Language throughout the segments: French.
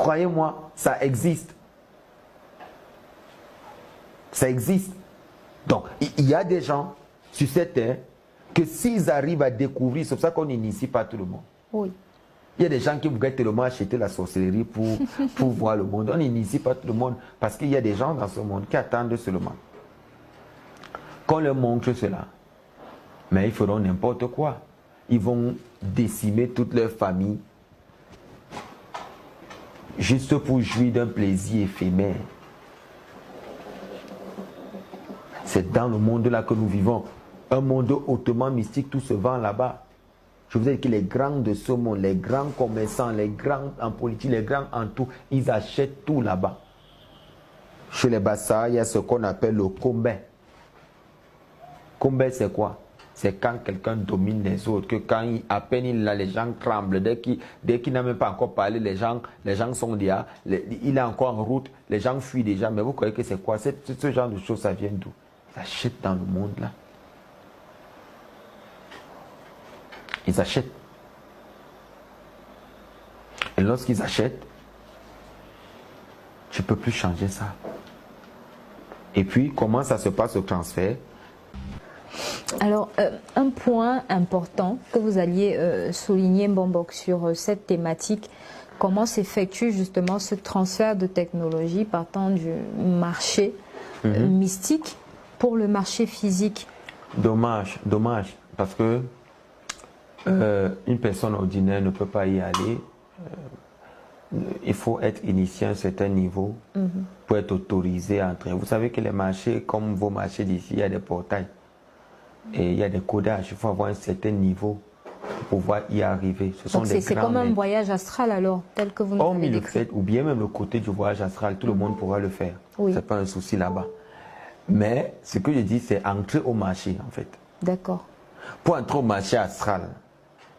Croyez-moi, ça existe. Ça existe. Donc, il y a des gens sur cette terre que s'ils arrivent à découvrir, c'est pour ça qu'on n'initie pas tout le monde. Oui. Il y a des gens qui voudraient tellement acheter la sorcellerie pour voir le monde. On n'initie pas tout le monde parce qu'il y a des gens dans ce monde qui attendent seulement qu'on leur montre cela. Mais ils feront n'importe quoi. Ils vont décimer toute leur famille juste pour jouir d'un plaisir éphémère. C'est dans le monde là que nous vivons. Un monde hautement mystique, tout se vend là-bas. Je vous dis que les grands de ce monde, les grands commerçants, les grands en politique, les grands en tout, ils achètent tout là-bas. Chez les Bassa, il y a ce qu'on appelle le combet. Combet, c'est quoi? C'est quand quelqu'un domine les autres, que quand à peine il a, les gens tremblent. Dès qu'il n'a même pas encore parlé, les gens sont déjà, il est encore en route, les gens fuient déjà. Mais vous croyez que c'est quoi? Ce genre de choses, ça vient d'où? Ils achètent dans le monde là. Ils achètent. Et lorsqu'ils achètent, tu ne peux plus changer ça. Et puis, comment ça se passe au transfert? Alors, un point important que vous alliez souligner, Mbombok, sur cette thématique, comment s'effectue justement ce transfert de technologie partant du marché mystique pour le marché physique? Dommage, parce que une personne ordinaire ne peut pas y aller. Il faut être initié à un certain niveau pour être autorisé à entrer. Vous savez que les marchés, comme vos marchés d'ici, il y a des portails. Et il y a des codages, il faut avoir un certain niveau pour pouvoir y arriver. C'est comme un voyage astral alors, tel que vous nous avez décrit. Ou bien même le côté du voyage astral, tout le monde pourra le faire. Oui. Ce n'est pas un souci là-bas. Mais ce que je dis, c'est entrer au marché en fait. D'accord. Pour entrer au marché astral,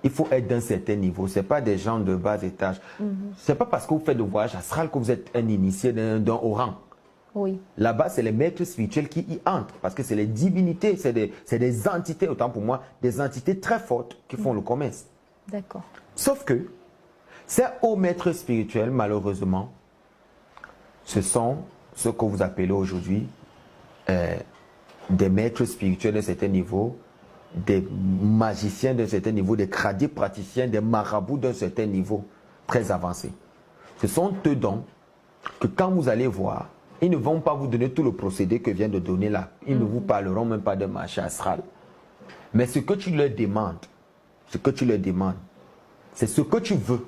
il faut être d'un certain niveau. Ce n'est pas des gens de bas étage. Ce n'est pas parce que vous faites le voyage astral que vous êtes un initié d'un haut rang. Oui. Là-bas, c'est les maîtres spirituels qui y entrent, parce que c'est les divinités, c'est des entités, autant pour moi, des entités très fortes qui font le commerce. D'accord. Sauf que ces hauts maîtres spirituels, malheureusement, ce sont ce que vous appelez aujourd'hui des maîtres spirituels d'un certain niveau, des magiciens d'un certain niveau, des tradis praticiens, des marabouts d'un certain niveau très avancé. Ce sont eux donc que quand vous allez voir, ils ne vont pas vous donner tout le procédé que vient de donner là. Ils ne vous parleront même pas de marché astral. Mais ce que tu leur demandes, c'est ce que tu veux.